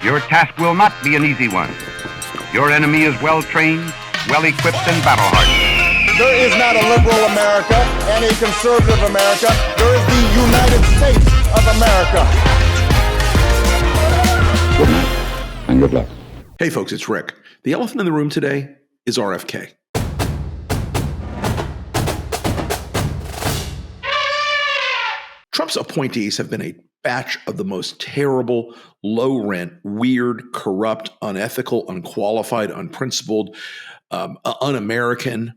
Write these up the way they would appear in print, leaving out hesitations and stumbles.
Your task will not be an easy one. Your enemy is well-trained, well-equipped, and battle-hardened. There is not a liberal America and a conservative America. There is the United States of America. Good night and good luck. Hey folks, it's Rick. The elephant in the room today is RFK. Trump's appointees have been a batch of the most terrible, low-rent, weird, corrupt, unethical, unqualified, unprincipled, un-American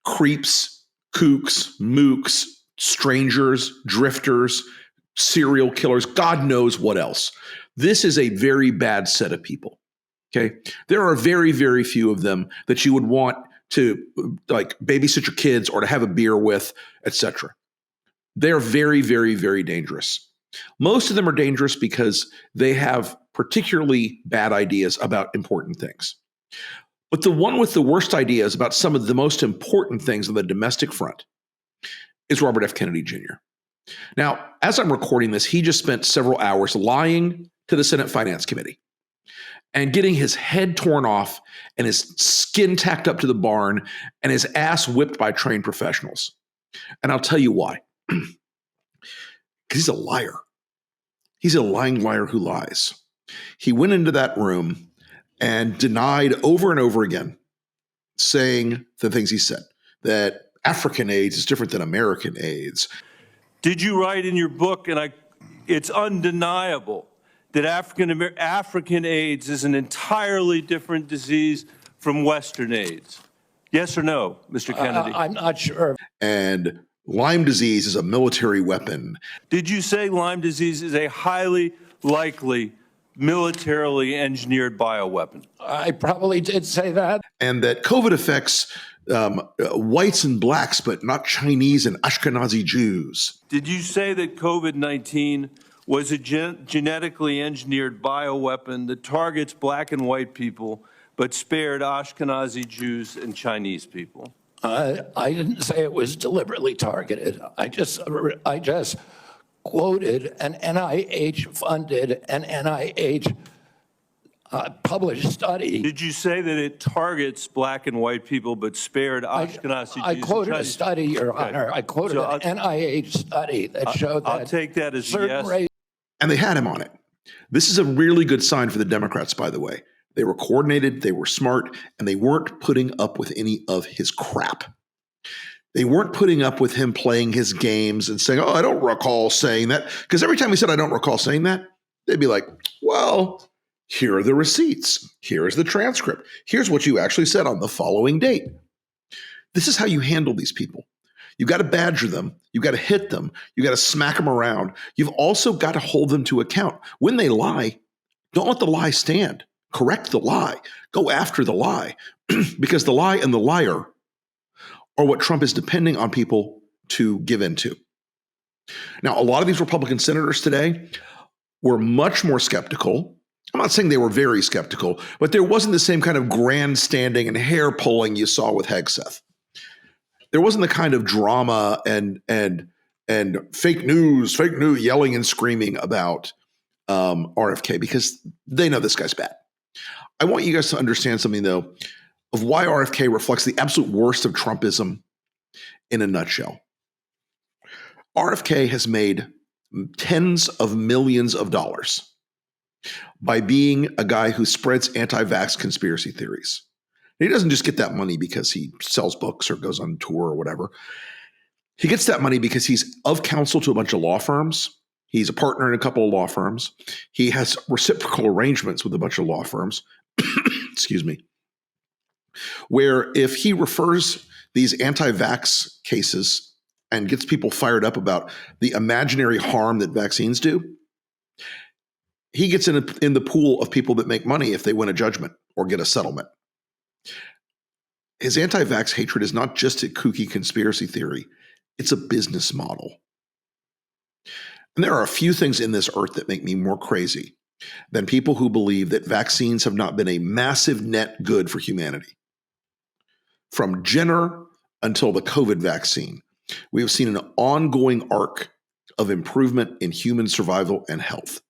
creeps, kooks, mooks, strangers, drifters, serial killers, God knows what else. This is a very bad set of people, okay? There are very, very few of them that you would want to like babysit your kids or to have a beer with, etc. They're very, very, very dangerous. Most of them are dangerous because they have particularly bad ideas about important things. But the one with the worst ideas about some of the most important things on the domestic front is Robert F. Kennedy Jr. Now, as I'm recording this, he just spent several hours lying to the Senate Finance Committee and getting his head torn off and his skin tacked up to the barn and his ass whipped by trained professionals. And I'll tell you why. Because he's a liar. He's a lying liar who lies. He went into that room and denied over and over again, saying the things he said, that African AIDS is different than American AIDS. Did you write in your book, and it's undeniable, that African AIDS is an entirely different disease from Western AIDS? Yes or no, Mr. Kennedy? I'm not sure. And Lyme disease is a military weapon. Did you say Lyme disease is a highly likely militarily engineered bioweapon? I probably did say that. And that COVID affects whites and blacks, but not Chinese and Ashkenazi Jews. Did you say that COVID-19 was a genetically engineered bioweapon that targets black and white people, but spared Ashkenazi Jews and Chinese people? I didn't say it was deliberately targeted. I just quoted an NIH-funded and NIH published study. Did you say that it targets black and white people but spared Ashkenazi Jews? I quoted a study, Your Honor. I quoted an NIH study that showed that. I'll take that as a yes. And they had him on it. This is a really good sign for the Democrats, by the way. They were coordinated, they were smart, and they weren't putting up with any of his crap. They weren't putting up with him playing his games and saying, oh, I don't recall saying that. Because every time he said, I don't recall saying that, they'd be like, well, here are the receipts. Here is the transcript. Here's what you actually said on the following date. This is how you handle these people. You've got to badger them. You've got to hit them. You've got to smack them around. You've also got to hold them to account. When they lie, don't let the lie stand. Correct the lie. Go after the lie. Because the lie and the liar are what Trump is depending on people to give into. Now, a lot of these Republican senators today were much more skeptical. I'm not saying they were very skeptical, but there wasn't the same kind of grandstanding and hair pulling you saw with Hegseth. There wasn't the kind of drama and fake news yelling and screaming about RFK because they know this guy's bad. I want you guys to understand something, though, of why RFK reflects the absolute worst of Trumpism in a nutshell. RFK has made tens of millions of dollars by being a guy who spreads anti-vax conspiracy theories. And he doesn't just get that money because he sells books or goes on tour or whatever. He gets that money because he's of counsel to a bunch of law firms. He's a partner in a couple of law firms. He has reciprocal arrangements with a bunch of law firms. Excuse me. Where if he refers these anti-vax cases and gets people fired up about the imaginary harm that vaccines do, he gets in the pool of people that make money if they win a judgment or get a settlement. His anti-vax hatred is not just a kooky conspiracy theory. It's a business model. And there are a few things in this earth that make me more crazy than people who believe that vaccines have not been a massive net good for humanity. From Jenner until the COVID vaccine, we have seen an ongoing arc of improvement in human survival and health.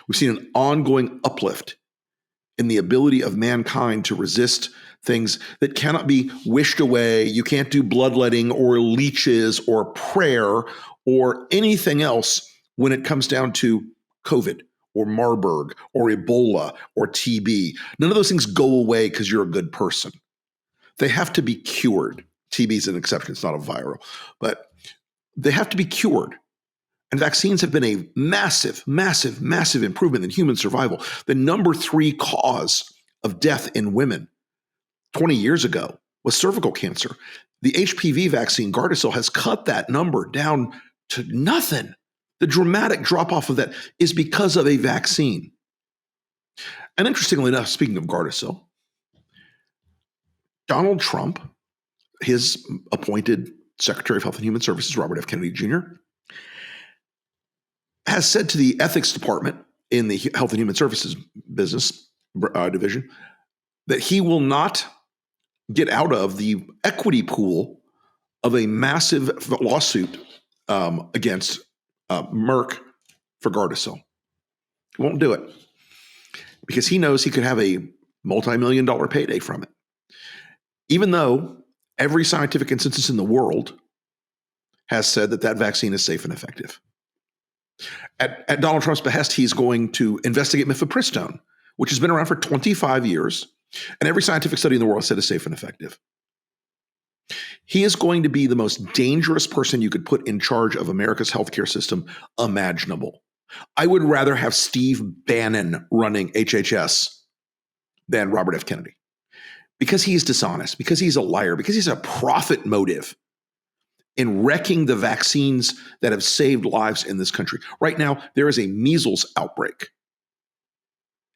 We've seen an ongoing uplift in the ability of mankind to resist things that cannot be wished away. You can't do bloodletting or leeches or prayer or anything else when it comes down to COVID or Marburg or Ebola or TB. None of those things go away because you're a good person. They have to be cured. TB is an exception. It's not a viral, but they have to be cured. And vaccines have been a massive, massive, massive improvement in human survival. The number 3 cause of death in women 20 years ago was cervical cancer. The HPV vaccine, Gardasil, has cut that number down to nothing. The dramatic drop off of that is because of a vaccine. And interestingly enough, speaking of Gardasil, Donald Trump, his appointed Secretary of Health and Human Services, Robert F. Kennedy Jr., has said to the ethics department in the Health and Human Services business division that he will not get out of the equity pool of a massive lawsuit against Merck for Gardasil. He won't do it because he knows he could have a multi-million-dollar payday from it. Even though every scientific consensus in the world has said that that vaccine is safe and effective. At Donald Trump's behest, he's going to investigate mifepristone, which has been around for 25 years, and every scientific study in the world has said is safe and effective. He is going to be the most dangerous person you could put in charge of America's healthcare system imaginable. I would rather have Steve Bannon running HHS than Robert F. Kennedy because he is dishonest, because he's a liar, because he's a profit motive in wrecking the vaccines that have saved lives in this country. Right now, there is a measles outbreak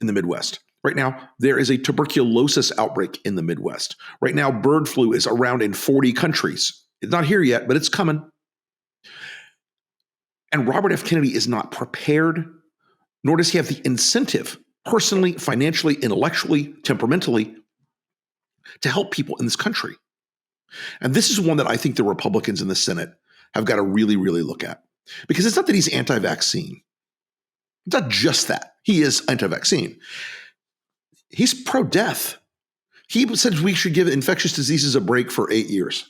in the Midwest. Right now, there is a tuberculosis outbreak in the Midwest. Right now, bird flu is around in 40 countries. It's not here yet, but it's coming. And Robert F. Kennedy is not prepared, nor does he have the incentive, personally, financially, intellectually, temperamentally, to help people in this country. And this is one that I think the Republicans in the Senate have got to really, really look at. Because it's not that he's anti-vaccine. It's not just that. He is anti-vaccine. He's pro-death. He said we should give infectious diseases a break for 8 years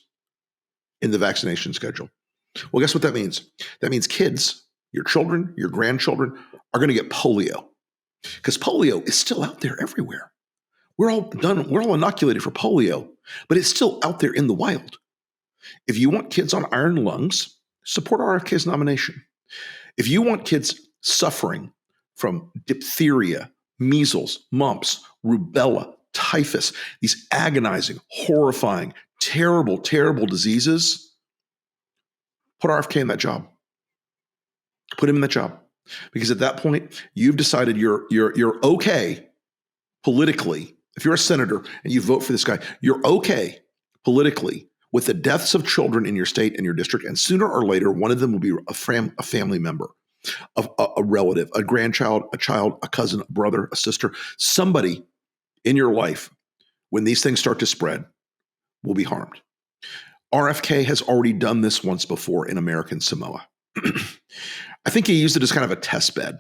in the vaccination schedule. Well, guess what that means? That means kids, your children, your grandchildren are going to get polio. Because polio is still out there everywhere. We're all inoculated for polio, but it's still out there in the wild. If you want kids on iron lungs, support RFK's nomination. If you want kids suffering from diphtheria, measles, mumps, rubella, typhus, these agonizing, horrifying, terrible, terrible diseases, put RFK in that job. Put him in that job. Because at that point, you've decided you're okay politically. If you're a senator and you vote for this guy, you're okay politically with the deaths of children in your state and your district. And sooner or later, one of them will be a family member, a relative, a grandchild, a child, a cousin, a brother, a sister. Somebody in your life, when these things start to spread, will be harmed. RFK has already done this once before in American Samoa. I think he used it as kind of a test bed.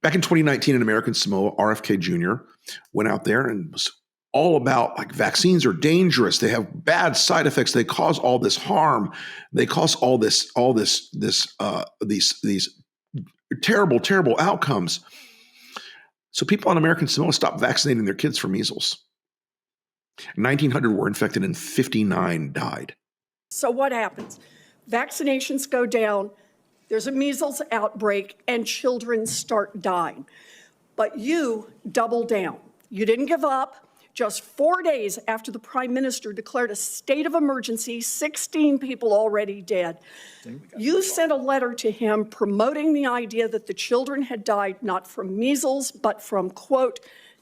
Back in 2019 in American Samoa, RFK Jr. went out there and was all about like vaccines are dangerous. They have bad side effects. They cause all this harm. They cause these terrible, terrible outcomes. So people in American Samoa stopped vaccinating their kids for measles. 1,900 were infected and 59 died. So what happens? Vaccinations go down. There's a measles outbreak and children start dying. But you double down. You didn't give up. Just 4 days after the Prime Minister declared a state of emergency, 16 people already dead. You sent a letter to him promoting the idea that the children had died not from measles, but from, quote,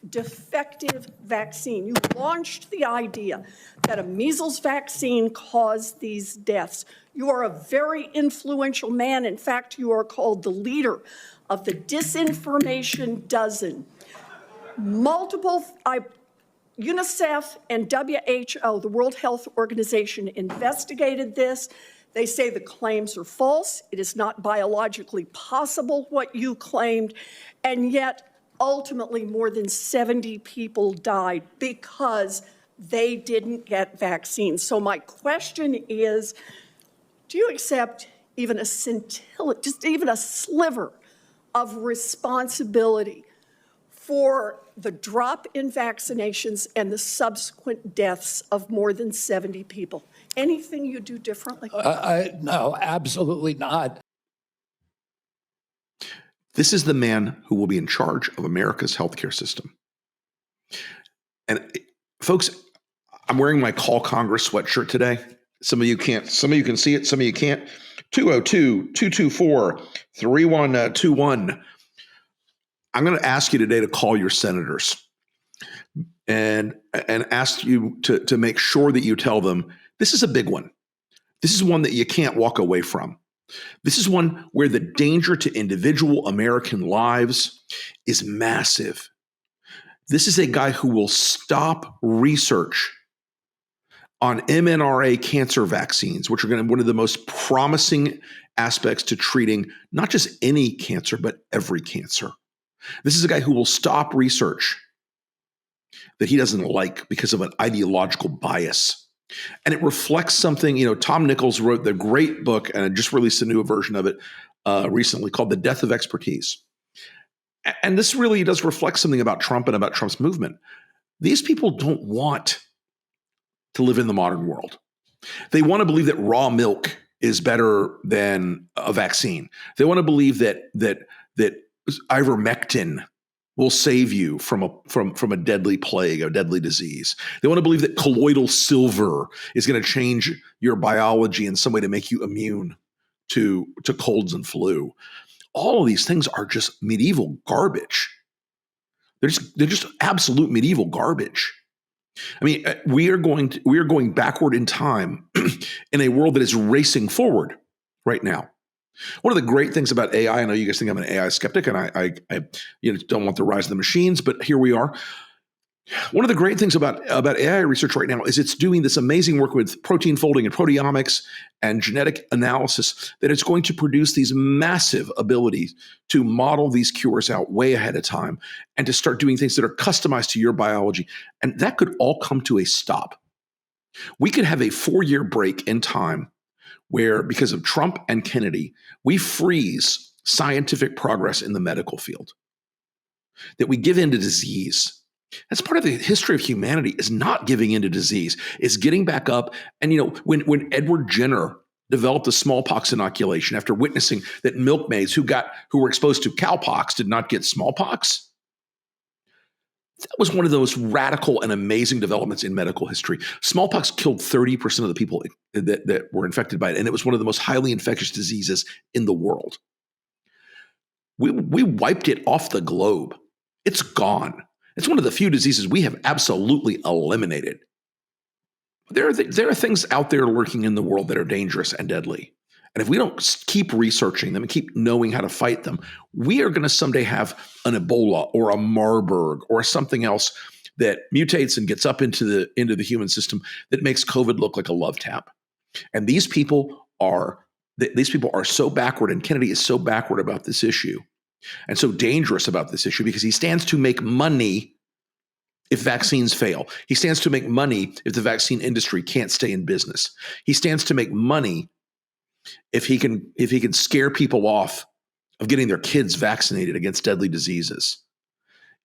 defective vaccine. You launched the idea that a measles vaccine caused these deaths. You are a very influential man. In fact, you are called the leader of the disinformation dozen. UNICEF and WHO, the World Health Organization, investigated this. They say the claims are false. It is not biologically possible what you claimed. And yet, ultimately, more than 70 people died because they didn't get vaccines. So my question is, do you accept even a scintilla, just even a sliver of responsibility for the drop in vaccinations and the subsequent deaths of more than 70 people? Anything you do differently? No, absolutely not. This is the man who will be in charge of America's healthcare system. And folks, I'm wearing my Call Congress sweatshirt today. Some of you can't, some of you can see it, some of you can't. 202-224-3121. I'm going to ask you today to call your senators and ask you to make sure that you tell them this is a big one. This is one that you can't walk away from. This is one where the danger to individual American lives is massive. This is a guy who will stop research on mRNA cancer vaccines, which are going to be one of the most promising aspects to treating not just any cancer, but every cancer. This is a guy who will stop research that he doesn't like because of an ideological bias. And it reflects something, Tom Nichols wrote the great book, and I just released a new version of it recently called The Death of Expertise. And this really does reflect something about Trump and about Trump's movement. These people don't want to live in the modern world. They want to believe that raw milk is better than a vaccine. They want to believe that ivermectin will save you from a deadly plague, a deadly disease. They want to believe that colloidal silver is going to change your biology in some way to make you immune to colds and flu. All of these things are just medieval garbage. They're just absolute medieval garbage. I mean, we are going backward in time in a world that is racing forward right now. One of the great things about AI, I know you guys think I'm an AI skeptic, and I don't want the rise of the machines, but here we are. One of the great things about AI research right now is it's doing this amazing work with protein folding and proteomics and genetic analysis that it's going to produce these massive abilities to model these cures out way ahead of time and to start doing things that are customized to your biology. And that could all come to a stop. We could have a 4-year break in time where, because of Trump and Kennedy, we freeze scientific progress in the medical field, that we give in to disease. That's part of the history of humanity, is not giving into disease, is getting back up. And, when Edward Jenner developed the smallpox inoculation after witnessing that milkmaids who were exposed to cowpox did not get smallpox, that was one of those radical and amazing developments in medical history. Smallpox killed 30% of the people that were infected by it, and it was one of the most highly infectious diseases in the world. We wiped it off the globe. It's gone. It's one of the few diseases we have absolutely eliminated. There are things out there lurking in the world that are dangerous and deadly. And if we don't keep researching them and keep knowing how to fight them, we are going to someday have an Ebola or a Marburg or something else that mutates and gets up into the human system that makes COVID look like a love tap. And these people are so backward, and Kennedy is so backward about this issue and so dangerous about this issue because he stands to make money if vaccines fail. He stands to make money if the vaccine industry can't stay in business. He stands to make money if he can scare people off of getting their kids vaccinated against deadly diseases.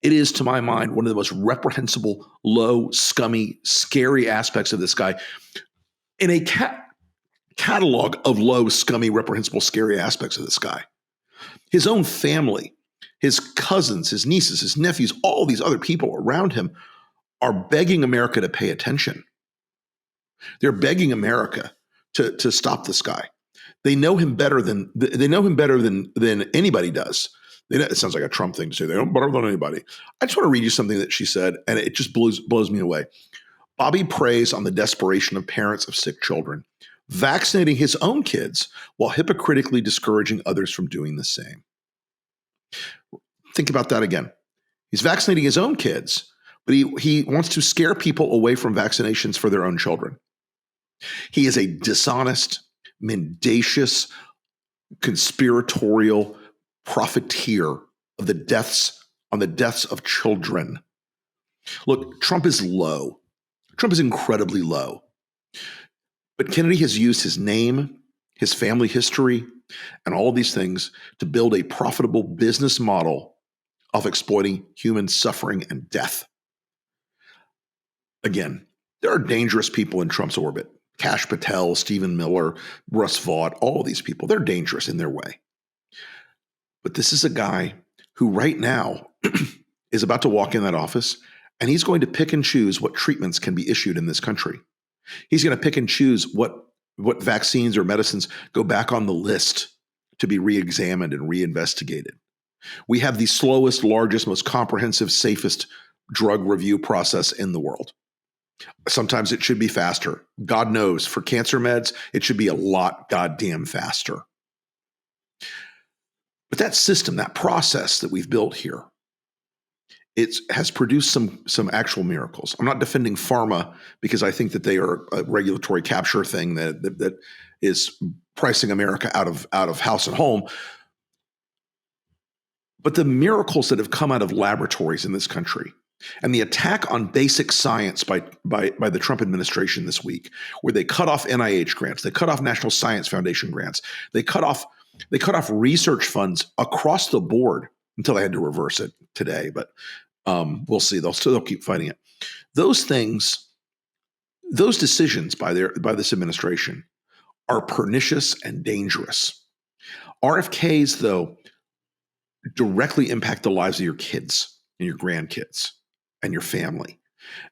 It is, to my mind, one of the most reprehensible, low, scummy, scary aspects of this guy in a catalog of low, scummy, reprehensible, scary aspects of this guy. His own family, his cousins, his nieces, his nephews, all these other people around him are begging America to pay attention. They're begging America to stop this guy. They know him better than anybody does. It sounds like a Trump thing to say. They know him better than anybody. I just want to read you something that she said, and it just blows me away. Bobby preys on the desperation of parents of sick children, vaccinating his own kids while hypocritically discouraging others from doing the same. Think about that again. He's vaccinating his own kids, but he wants to scare people away from vaccinations for their own children. He is a dishonest, mendacious, conspiratorial profiteer of the deaths of children. Look, Trump is low. Trump is incredibly low. But Kennedy has used his name, his family history, and all of these things to build a profitable business model of exploiting human suffering and death. Again, there are dangerous people in Trump's orbit. Kash Patel, Stephen Miller, Russ Vaught, all of these people, they're dangerous in their way. But this is a guy who right now is about to walk in that office, and he's going to pick and choose what treatments can be issued in this country. He's going to pick and choose what vaccines or medicines go back on the list to be re-examined and reinvestigated. We have the slowest, largest, most comprehensive, safest drug review process in the world. Sometimes it should be faster. God knows, for cancer meds, it should be a lot goddamn faster. But that system, that process that we've built here, it has produced some actual miracles. I'm not defending pharma because I think that they are a regulatory capture thing that is pricing America out of house and home. But the miracles that have come out of laboratories in this country, and the attack on basic science by the Trump administration this week, where they cut off NIH grants, they cut off National Science Foundation grants, they cut off research funds across the board until they had to reverse it today. But we'll see. They'll keep fighting it. Those things, those decisions by this administration are pernicious and dangerous. RFKs, though, directly impact the lives of your kids and your grandkids and your family.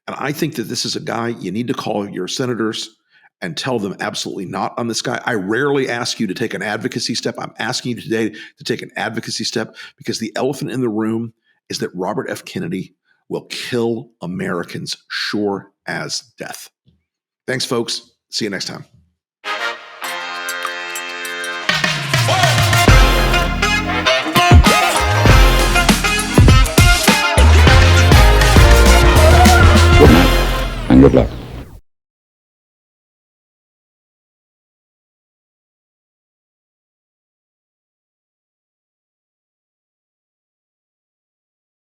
And I think that this is a guy you need to call your senators and tell them absolutely not on this guy. I rarely ask you to take an advocacy step. I'm asking you today to take an advocacy step because the elephant in the room is that Robert F. Kennedy will kill Americans sure as death. Thanks, folks. See you next time. Good night and good luck.